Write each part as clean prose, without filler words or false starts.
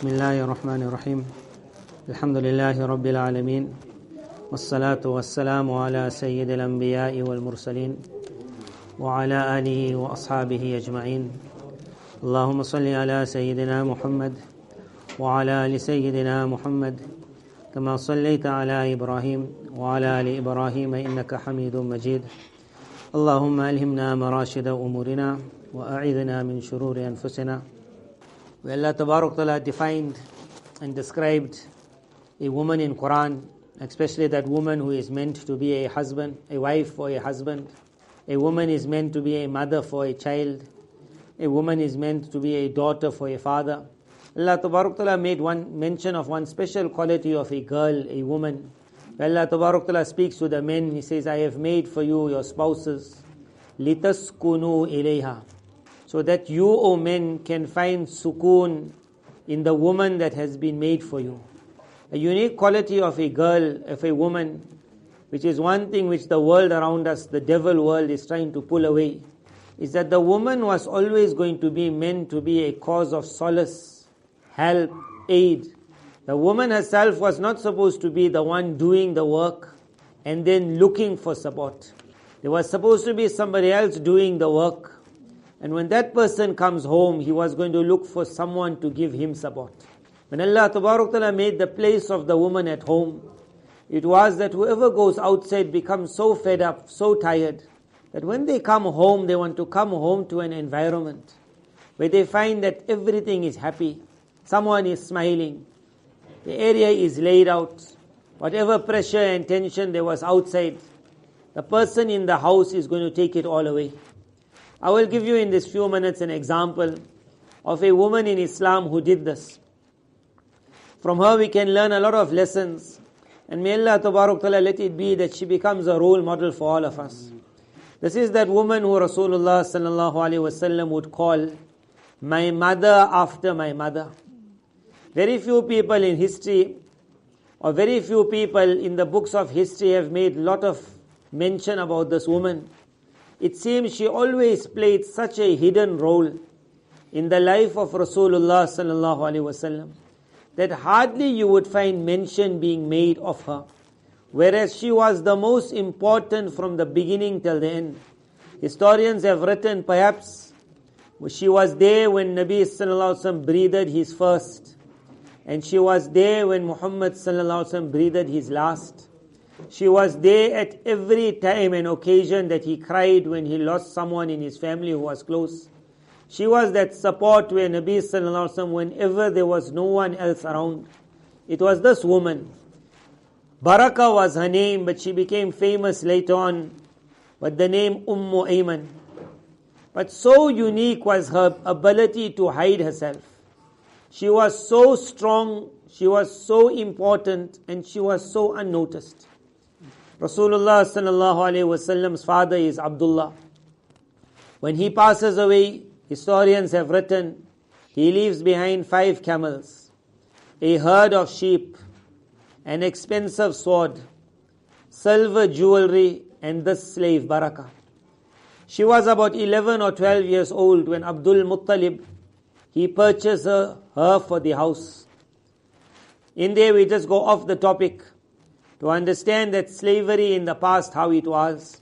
بسم الله الرحمن الرحيم الحمد لله رب العالمين والصلاة والسلام على سيد الأنبياء والمرسلين وعلى آله وأصحابه أجمعين اللهم صل على سيدنا محمد وعلى آل سيدنا محمد كما صليت على إبراهيم وعلى آل إبراهيم إنك حميد مجيد اللهم ألهمنا مراشد أمورنا وأعذنا من شرور أنفسنا. Where Allah Tabarak Ta'ala defined and described a woman in Quran, especially that woman who is meant to be a husband, a wife for a husband. A woman is meant to be a mother for a child. A woman is meant to be a daughter for a father. Allah Tabarak Ta'ala made one mention of one special quality of a girl, a woman. Where Allah Tabarak Ta'ala speaks to the men, He says, I have made for you your spouses, لِتَسْكُنُوا إِلَيْهَا, so that you, O men, can find sukoon in the woman that has been made for you. A unique quality of a girl, of a woman, which is one thing which the world around us, the devil world, is trying to pull away, is that the woman was always going to be meant to be a cause of solace, help, aid. The woman herself was not supposed to be the one doing the work and then looking for support. There was supposed to be somebody else doing the work. And when that person comes home, he was going to look for someone to give him support. When Allah Tabarak Ta'ala made the place of the woman at home, it was that whoever goes outside becomes so fed up, so tired, that when they come home, they want to come home to an environment where they find that everything is happy, someone is smiling, the area is laid out, whatever pressure and tension there was outside, the person in the house is going to take it all away. I will give you in this few minutes an example of a woman in Islam who did this. From her we can learn a lot of lessons, and may Allah Tabarak Ta'ala let it be that she becomes a role model for all of us. This is that woman who Rasulullah Sallallahu Alaihi Wasallam would call my mother after my mother. Very few people in history, or very few people in the books of history have made a lot of mention about this woman. It seems she always played such a hidden role in the life of Rasulullah Sallallahu Alaihi Wasallam that hardly you would find mention being made of her. Whereas she was the most important from the beginning till the end. Historians have written perhaps she was there when Nabi Sallallahu Alaihi Wasallam breathed his first, and she was there when Muhammad Sallallahu Alaihi Wasallam breathed his last. She was there at every time and occasion that he cried when he lost someone in his family who was close. She was that support where Nabi Sallallahu Alaihi Wasallam, whenever there was no one else around, it was this woman. Baraka was her name, but she became famous later on with the name Ummu Ayman. But so unique was her ability to hide herself. She was so strong, she was so important, and she was so unnoticed. Rasulullah Sallallahu Alaihi Wasallam's father is Abdullah. When he passes away, historians have written, he leaves behind 5 camels, a herd of sheep, an expensive sword, silver jewelry, and this slave Baraka. She was about 11 or 12 years old when Abdul Muttalib, he purchased her for the house. In there we just go off the topic to understand that slavery in the past, how it was.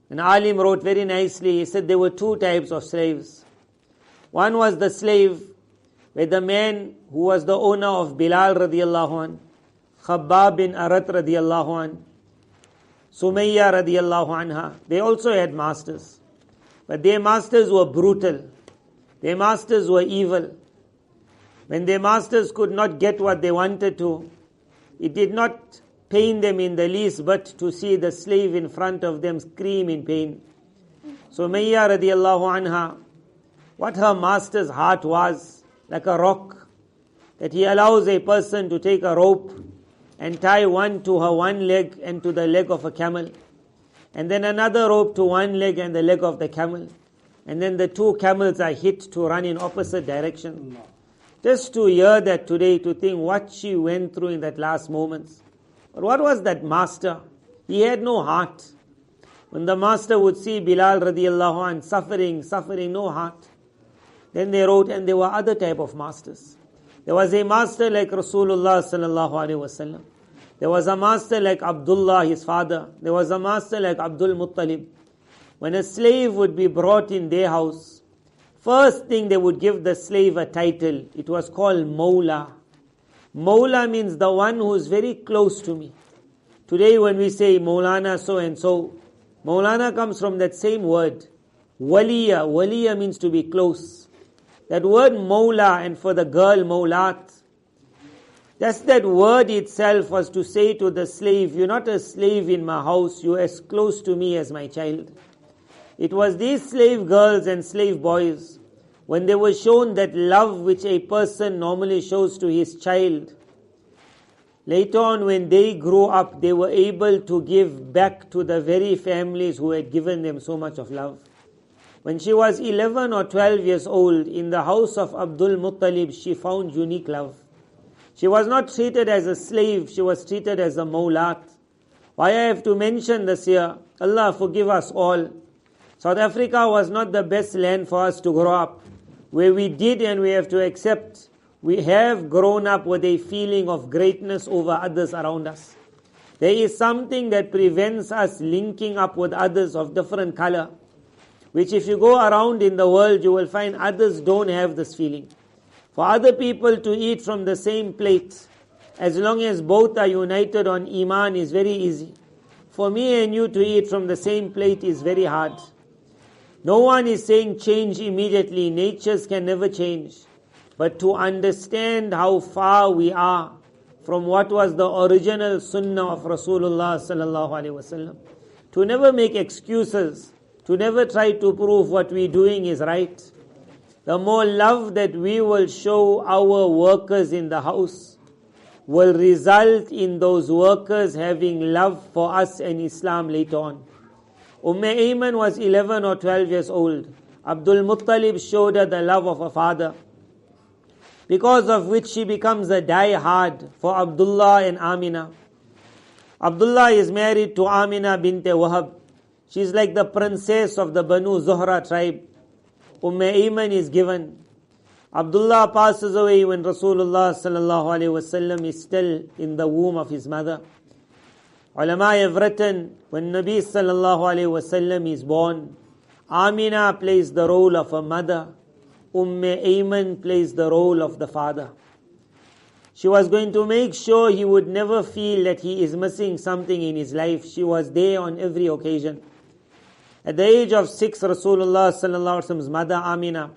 An alim wrote very nicely, he said there were 2 types of slaves. One was the slave where the man who was the owner of Bilal radiallahu an, Khabbab bin Arat radiallahu an, Sumayya radiallahu anha, they also had masters. But their masters were brutal. Their masters were evil. When their masters could not get what they wanted to, it did not pain them in the least but to see the slave in front of them scream in pain. Sumayya radiallahu anha, what her master's heart was, like a rock, that he allows a person to take a rope and tie one to her one leg and to the leg of a camel, and then another rope to one leg and the leg of the camel, and then the 2 camels are hit to run in opposite direction. Just to hear that today, to think what she went through in that last moments. But what was that master? He had no heart. When the master would see Bilal radiallahu anh suffering, no heart. Then they wrote, and there were other type of masters. There was a master like Rasulullah sallallahu alaihi wasallam. There was a master like Abdullah, his father. There was a master like Abdul Muttalib. When a slave would be brought in their house, first thing they would give the slave a title. It was called Mawla. Mawla means the one who is very close to me. Today when we say Moulana so and so, Moulana comes from that same word. Waliya. Waliya means to be close. That word Mawla, and for the girl Mawlat, just that word itself was to say to the slave, you're not a slave in my house, you're as close to me as my child. It was these slave girls and slave boys, when they were shown that love which a person normally shows to his child, later on when they grew up, they were able to give back to the very families who had given them so much of love. When she was 11 or 12 years old, in the house of Abdul Muttalib, she found unique love. She was not treated as a slave, she was treated as a mawlat. Why I have to mention this here? Allah forgive us all. South Africa was not the best land for us to grow up. Where we did, and we have to accept, we have grown up with a feeling of greatness over others around us. There is something that prevents us linking up with others of different color, which if you go around in the world, you will find others don't have this feeling. For other people to eat from the same plate, as long as both are united on Iman, is very easy. For me and you to eat from the same plate is very hard. No one is saying change immediately. Natures can never change. But to understand how far we are from what was the original sunnah of Rasulullah sallallahu alaihi wasallam. To never make excuses. To never try to prove what we're doing is right. The more love that we will show our workers in the house will result in those workers having love for us and Islam later on. Ayman was 11 or 12 years old. Abdul Muttalib showed her the love of her father, because of which she becomes a die-hard for Abdullah and Amina. Abdullah is married to Amina bint Wahab. She's like the princess of the Banu Zuhra tribe. Ayman is given. Abdullah passes away when Rasulullah sallallahu alaihi wasallam is still in the womb of his mother. Ulama have written, when Nabi sallallahu alaihi wasallam is born, Amina plays the role of a mother. Ayman plays the role of the father. She was going to make sure he would never feel that he is missing something in his life. She was there on every occasion. At the age of 6, Rasulullah sallallahu alaihi wasallam's mother Amina,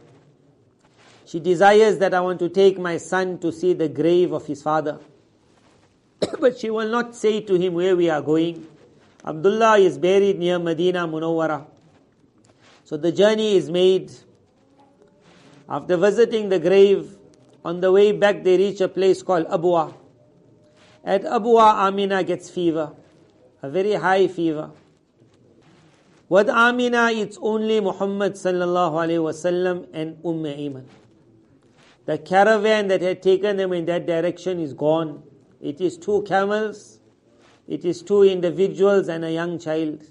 she desires that I want to take my son to see the grave of his father. But she will not say to him where we are going. Abdullah is buried near Medina Munawwara. So the journey is made. After visiting the grave, on the way back they reach a place called Abwa. At Abwa, Amina gets fever, a very high fever. With Amina, it's only Muhammad sallallahu alaihi wasallam and Ayman. The caravan that had taken them in that direction is gone. It is 2 camels, it is 2 individuals and a young child.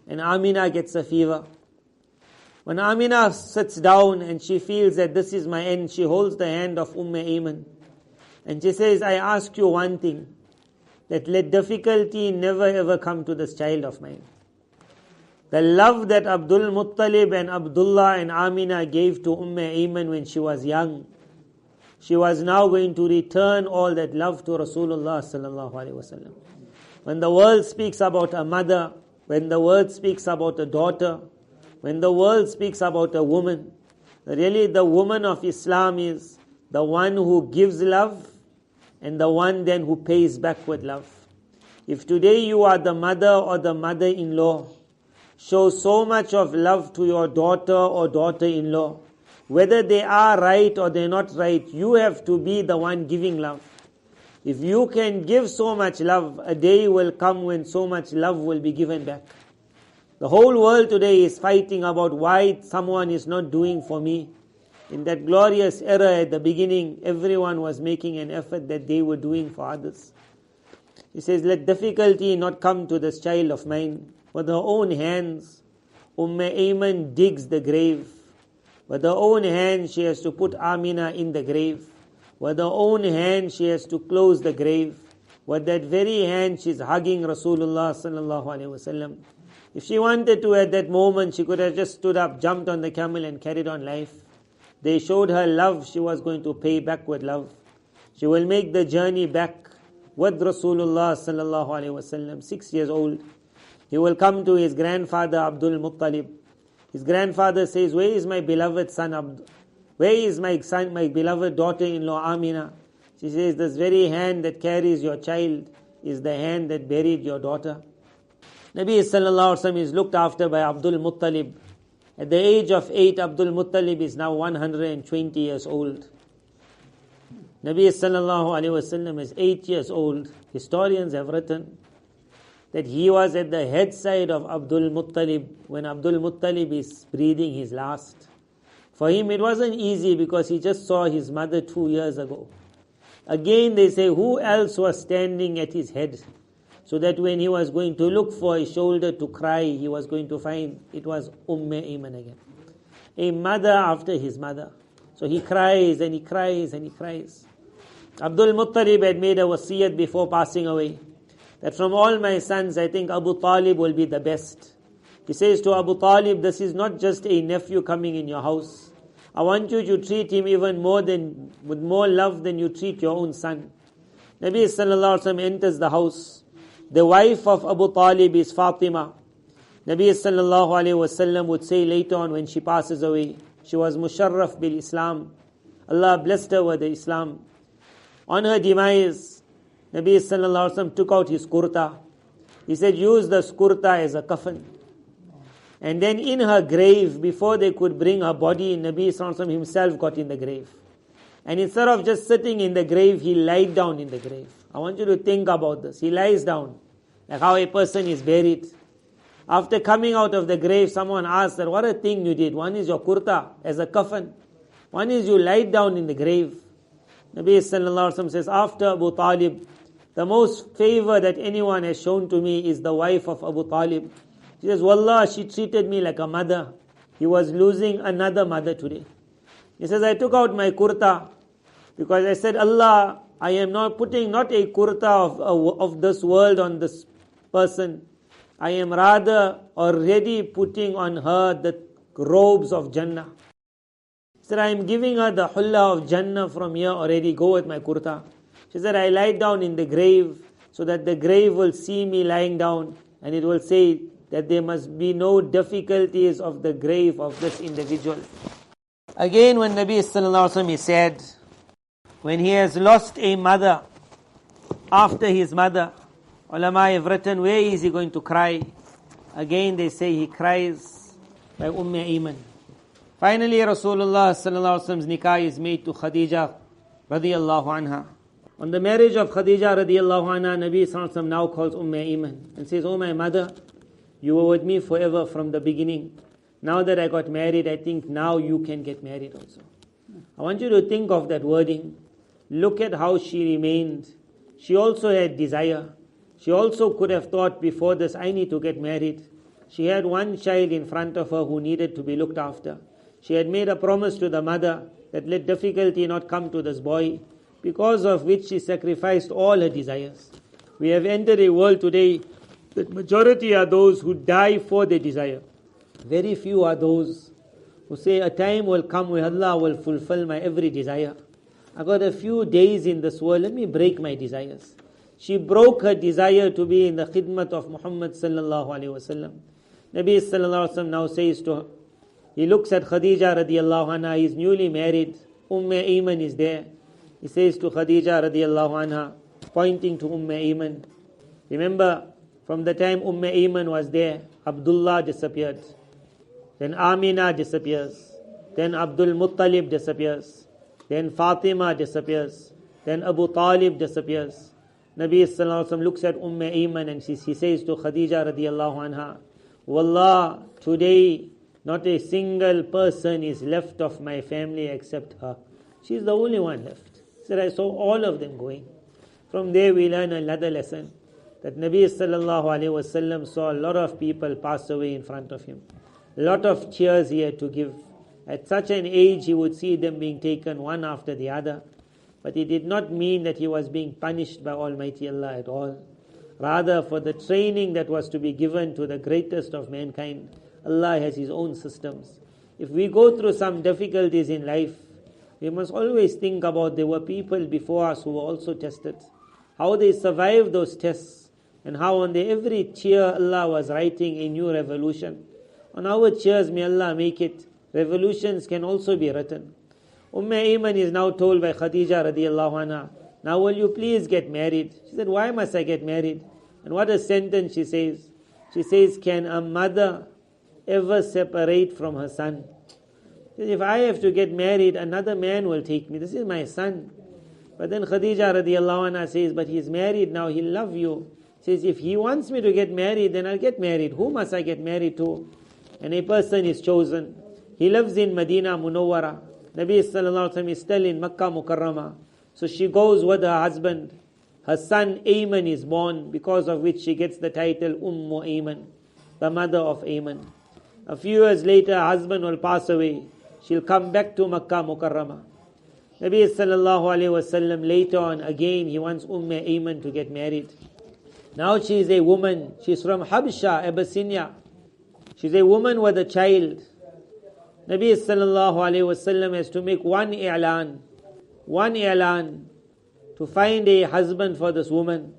And Amina gets a fever. When Amina sits down and she feels that this is my end, she holds the hand of Ayman. And she says, I ask you one thing, that let difficulty never ever come to this child of mine. The love that Abdul Muttalib and Abdullah and Amina gave to Ayman when she was young, she was now going to return all that love to Rasulullah sallallahu alaihi wasallam. When the world speaks about a mother, when the world speaks about a daughter, when the world speaks about a woman, really the woman of Islam is the one who gives love and the one then who pays back with love. If today you are the mother or the mother-in-law, show so much of love to your daughter or daughter-in-law. Whether they are right or they're not right, you have to be the one giving love. If you can give so much love, a day will come when so much love will be given back. The whole world today is fighting about why someone is not doing for me. In that glorious era at the beginning, everyone was making an effort that they were doing for others. He says, let difficulty not come to this child of mine. With her own hands, Ayman digs the grave. With her own hands, she has to put Amina in the grave. With her own hand she has to close the grave. With that very hand she's hugging Rasulullah sallallahu alaihi wasallam. If she wanted to at that moment, she could have just stood up, jumped on the camel and carried on life. They showed her love, she was going to pay back with love. She will make the journey back with Rasulullah sallallahu alaihi wasallam, 6 years old. He will come to his grandfather Abdul Muttalib. His grandfather says, where is my beloved son Abdul? Where is my son, my beloved daughter-in-law Amina? She says, this very hand that carries your child is the hand that buried your daughter. Nabi sallallahu alaihi wasallam is looked after by Abdul Muttalib. At the age of 8, Abdul Muttalib is now 120 years old. Nabi sallallahu alaihi wasallam is 8 years old. Historians have written that he was at the head side of Abdul Muttalib when Abdul Muttalib is breathing his last. For him it wasn't easy because he just saw his mother 2 years ago. Again they say, who else was standing at his head? So that when he was going to look for a shoulder to cry, he was going to find it was Ayman again. A mother after his mother. So he cries and he cries and he cries. Abdul Muttalib had made a wasiyat before passing away, that from all my sons, I think Abu Talib will be the best. He says to Abu Talib, this is not just a nephew coming in your house. I want you to treat him even more with more love than you treat your own son. Nabi sallallahu alaihi wasallam enters the house. The wife of Abu Talib is Fatima. Nabi sallallahu alaihi wasallam would say later on when she passes away, she was musharraf bil Islam. Allah blessed her with the Islam. On her demise, Nabi sallallahu alaihi wasallam took out his kurta. He said, use the kurta as a kafan. And then in her grave, before they could bring her body, Nabi sallallahu alaihi wasallam himself got in the grave. And instead of just sitting in the grave, he lied down in the grave. I want you to think about this. He lies down, like how a person is buried. After coming out of the grave, someone asks that, what a thing you did. One is your kurta as a kafan. One is you lied down in the grave. Nabi sallallahu alaihi wasallam says, after Abu Talib, the most favor that anyone has shown to me is the wife of Abu Talib. She says, Wallah, she treated me like a mother. He was losing another mother today. He says, I took out my kurta because I said, Allah, I am not putting not a kurta of this world on this person. I am rather already putting on her the robes of Jannah. He said, I am giving her the hulla of Jannah from here already. Go with my kurta. She said, I lie down in the grave so that the grave will see me lying down and it will say that there must be no difficulties of the grave of this individual. Again, when Nabi sallallahu alaihi wasallam said, when he has lost a mother, after his mother, ulama have written, where is he going to cry? Again they say he cries by Ayman. Finally, Rasulullah sallallahu alaihi wasallam's nikah is made to Khadija radiyallahu anha. On the marriage of Khadija radiyallahu anha, Nabi sallallahu alaihi wasallam now calls Ayman and says, oh my mother, you were with me forever from the beginning. Now that I got married, I think now you can get married also. I want you to think of that wording. Look at how she remained. She also had desire. She also could have thought before this, I need to get married. She had one child in front of her who needed to be looked after. She had made a promise to the mother that let difficulty not come to this boy, because of which she sacrificed all her desires. We have entered a world today that majority are those who die for their desire. Very few are those who say a time will come where Allah will fulfill my every desire. I got a few days in this world, let me break my desires. She broke her desire to be in the khidmat of Muhammad sallallahu alaihi wasallam. Nabi sallallahu alaihi wasallam now says to her, he looks at Khadija radiyallahu anha, he is newly married, Ayman is there. He says to Khadija radiyallahu anha, pointing to Ayman, remember from the time Ayman was there, Abdullah disappeared. Then Amina disappears. Then Abdul Muttalib disappears. Then Fatima disappears. Then Abu Talib disappears. Nabi sallallahu alaihi wasallam looks at Ayman and he says to Khadija radiyallahu anha, Wallah, today not a single person is left of my family except her. She's the only one left. He said, I saw all of them going. From there we learn another lesson, that Nabi sallallahu alaihi wasallam saw a lot of people pass away in front of him. A lot of tears he had to give. At such an age, he would see them being taken one after the other. But it did not mean that he was being punished by Almighty Allah at all. Rather, for the training that was to be given to the greatest of mankind, Allah has His own systems. If we go through some difficulties in life, we must always think about there were people before us who were also tested. How they survived those tests, and how on their every tear Allah was writing a new revolution. On our cheers, may Allah make it, revolutions can also be written. Ayman is now told by Khadija radiallahu anha, now will you please get married? She said, why must I get married? And what a sentence she says. She says, can a mother ever separate from her son? She says, if I have to get married, another man will take me. This is my son. But then Khadija radiallahu anha says, but he's married now, he'll love you. She says, if he wants me to get married, then I'll get married. Who must I get married to? And a person is chosen. He lives in Medina Munawwara. Nabi sallallahu alaihi wasallam is still in Makkah Mukarramah. So she goes with her husband. Her son Ayman is born, because of which she gets the title Ummu Ayman, the mother of Ayman. A few years later, her husband will pass away. She'll come back to Makkah Mukarramah. Nabi sallallahu alaihi wasallam later on again he wants Ayman to get married. Now she is a woman. She's from Habsha, Abyssinia. She's a woman with a child. Nabi sallallahu alayhi wasallam has to make one i'lan to find a husband for this woman.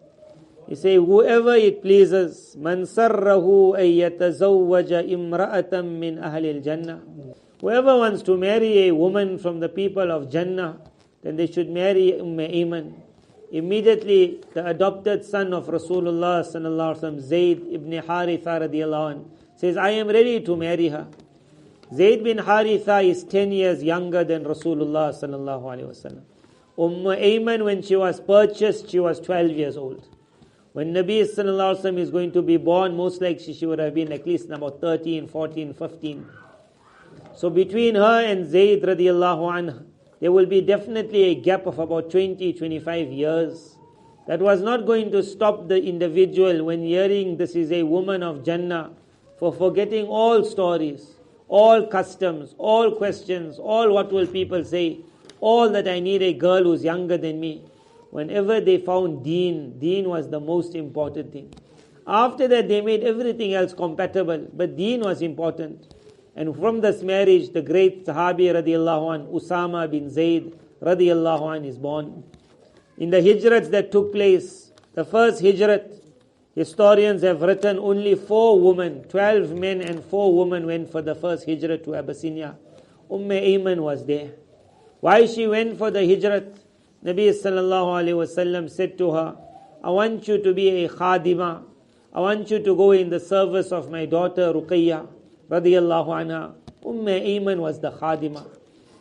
He say, whoever it pleases, man sarrahu ay yatazawwaja imra'atan min ahli al-jannah. Whoever wants to marry a woman from the people of Jannah, then they should marry Ayman. Immediately, the adopted son of Rasulullah sallallahu alaihi wasallam, Zayd ibn Haritha radiyallahu anhu, says, I am ready to marry her. Zayd bin Haritha is 10 years younger than Rasulullah sallallahu alaihi wasallam. Ayman, when she was purchased, she was 12 years old. When Nabi sallallahu alaihi wasallam is going to be born, most likely she would have been at least about 13, 14, 15. So between her and Zayd radiallahu anhu, there will be definitely a gap of about 20, 25 years. That was not going to stop the individual when hearing this is a woman of Jannah for forgetting all stories, all customs, all questions, all what will people say, all that I need a girl who's younger than me. Whenever they found deen was the most important thing. After that they made everything else compatible, but deen was important. And from this marriage, the great Sahabi radiallahu anh, Usama bin Zayd radiallahu anh is born. In the hijrats that took place, the first hijrat, historians have written only 4 women, 12 men and 4 women went for the first hijrat to Abyssinia. Ayman was there. Why she went for the hijrat? Nabi sallallahu alaihi wasallam said to her, I want you to be a khadima. I want you to go in the service of my daughter Ruqayya radiyallahu anha. Ayman was the khadima.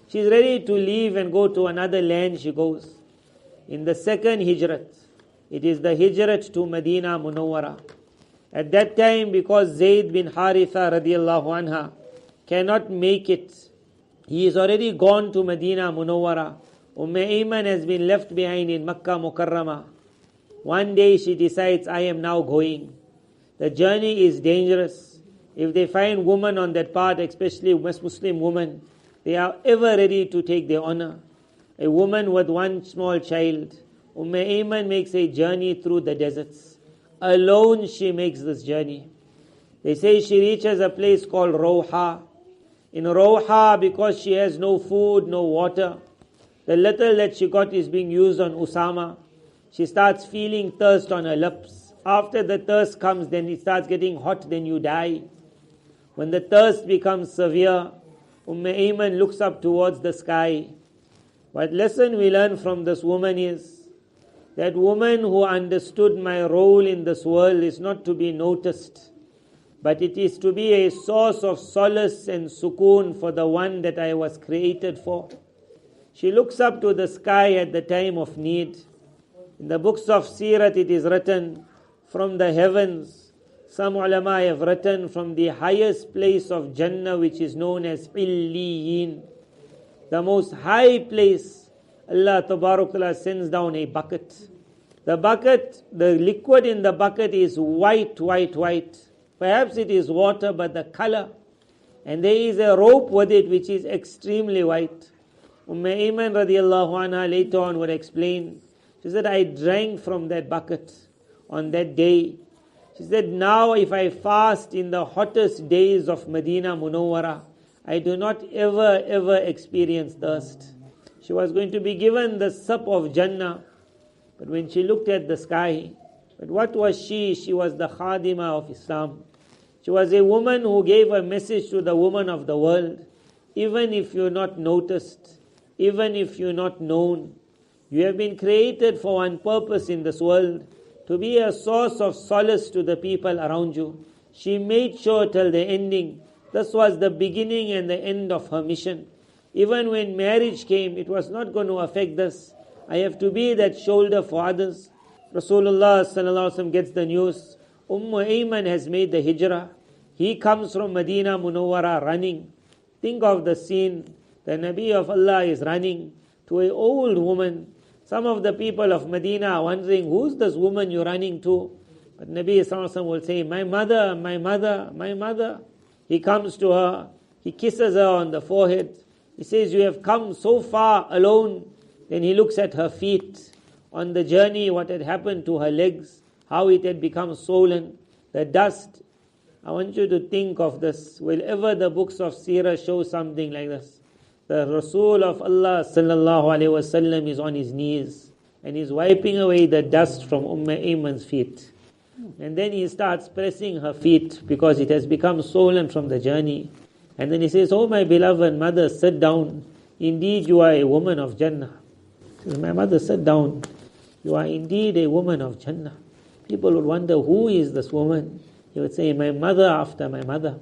She's ready to leave and go to another land, she goes. In the second hijrat, it is the hijrat to Medina Munawwara. At that time, because Zayd bin Haritha radiyallahu anha cannot make it, he is already gone to Medina Munawwara. Ayman has been left behind in Makkah Mukarramah. One day she decides, I am now going. The journey is dangerous. If they find women on that path, especially Muslim women, they are ever ready to take their honor. A woman with one small child, Ayman makes a journey through the deserts. Alone she makes this journey. They say she reaches a place called Rawha. In Rawha, because she has no food, no water, the little that she got is being used on Usama. She starts feeling thirst on her lips. After the thirst comes, then it starts getting hot, then you die. When the thirst becomes severe, Ayman looks up towards the sky. What lesson we learn from this woman is that woman who understood my role in this world is not to be noticed, but it is to be a source of solace and sukoon for the one that I was created for. She looks up to the sky at the time of need. In the books of Sirat it is written, from the heavens, some ulama have written from the highest place of Jannah, which is known as Illiyin, the most high place, Allah Tabarakala sends down a bucket. The bucket, the liquid in the bucket is white. Perhaps it is water, but the color. And there is a rope with it which is extremely white. Ayman radiallahu anha later on would explain, she said, I drank from that bucket on that day. She said, now if I fast in the hottest days of Medina Munawwara, I do not ever experience thirst. She was going to be given the sup of Jannah. But when she looked at the sky, but what was she? She was the khadima of Islam. She was a woman who gave a message to the woman of the world. Even if you're not noticed, even if you're not known, you have been created for one purpose in this world, to be a source of solace to the people around you. She made sure till the ending. This was the beginning and the end of her mission. Even when marriage came, it was not going to affect this. I have to be that shoulder for others. Rasulullah sallallahu alaihi wasallam gets the news. Ayman has made the hijrah. He comes from Medina Munawwara running. Think of the scene. The Nabi of Allah is running to an old woman. Some of the people of Medina are wondering, who's this woman you're running to? But Nabi sallallahu alaihi wasallam will say, my mother, my mother, my mother. He comes to her. He kisses her on the forehead. He says, you have come so far alone. Then he looks at her feet. On the journey, what had happened to her legs, how it had become swollen, the dust. I want you to think of this. Whenever the books of Seerah show something like this, the Rasul of Allah sallallahu alaihi wasallam is on his knees and he's wiping away the dust from Ayman's feet. And then he starts pressing her feet because it has become swollen from the journey. And then he says, oh my beloved mother, sit down. Indeed you are a woman of Jannah. He says, my mother, sit down. You are indeed a woman of Jannah. People would wonder, who is this woman? He would say, my mother after my mother.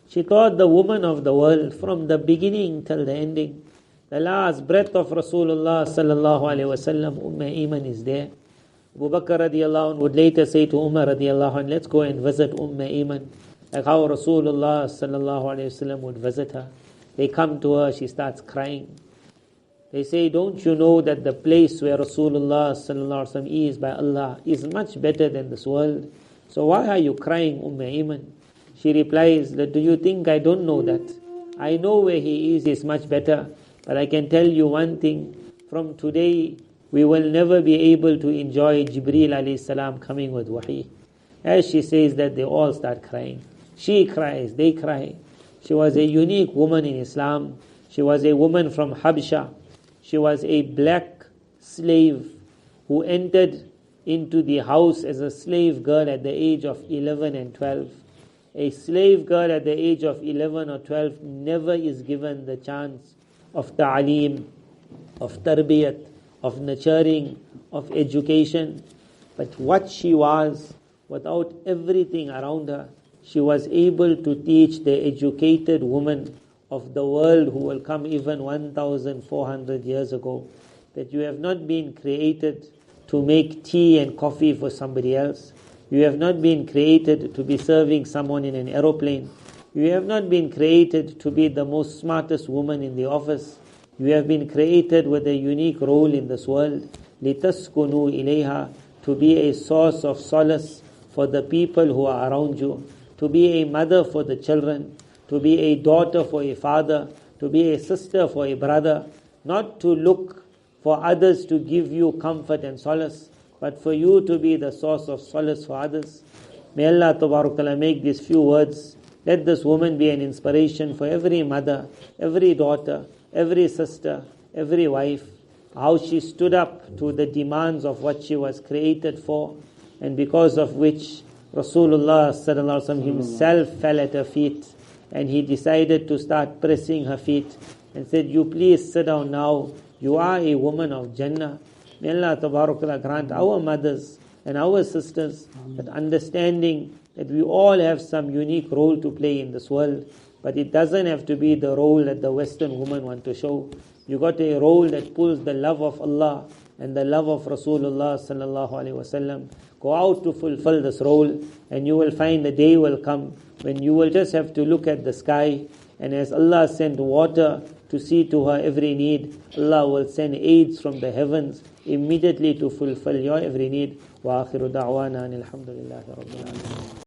She taught the woman of the world from the beginning till the ending. The last breath of Rasulullah sallallahu alaihi wasallam, Ayman is there. Abu Bakr radiallahu anhu would later say to Umar radiallahu anhu, let's go and visit Ayman. Like how Rasulullah sallallahu alaihi wasallam would visit her. They come to her, she starts crying. They say, don't you know that the place where Rasulullah sallallahu alaihi wasallam is by Allah is much better than this world? So why are you crying, Ayman? She replies, do you think I don't know that? I know where he is much better. But I can tell you one thing, from today we will never be able to enjoy Jibreel alayhi salam coming with wahi. As she says that, they all start crying. She cries, they cry. She was a unique woman in Islam. She was a woman from Habsha. She was a black slave who entered into the house as a slave girl at the age of 11 and 12. A slave girl at the age of 11 or 12 never is given the chance of ta'aleem, of tarbiyat, of nurturing, of education. But what she was, without everything around her, she was able to teach the educated woman of the world who will come even 1,400 years ago, that you have not been created to make tea and coffee for somebody else. You have not been created to be serving someone in an aeroplane. You have not been created to be the most smartest woman in the office. You have been created with a unique role in this world. لِتَسْكُنُوا إِلَيْهَا, to be a source of solace for the people who are around you, to be a mother for the children, to be a daughter for a father, to be a sister for a brother, not to look for others to give you comfort and solace, but for you to be the source of solace for others. May Allah Tabarak Ta'ala make these few words. Let this woman be an inspiration for every mother, every daughter, every sister, every wife. How she stood up to the demands of what she was created for, and because of which Rasulullah sallallahu alaihi wasallam himself fell at her feet, and he decided to start pressing her feet and said, you please sit down now. You are a woman of Jannah. May Allah Tabarak Ta'ala grant our mothers and our sisters that understanding that we all have some unique role to play in this world, but it doesn't have to be the role that the Western women want to show. You got a role that pulls the love of Allah and the love of Rasulullah sallallahu alaihi wasallam. Go out to fulfill this role, and you will find the day will come when you will just have to look at the sky, and as Allah sent water to see to her every need, Allah will send aids from the heavens immediately to fulfill your every need. Wa akhiru da'wana alhamdulillahi rabbil alamin.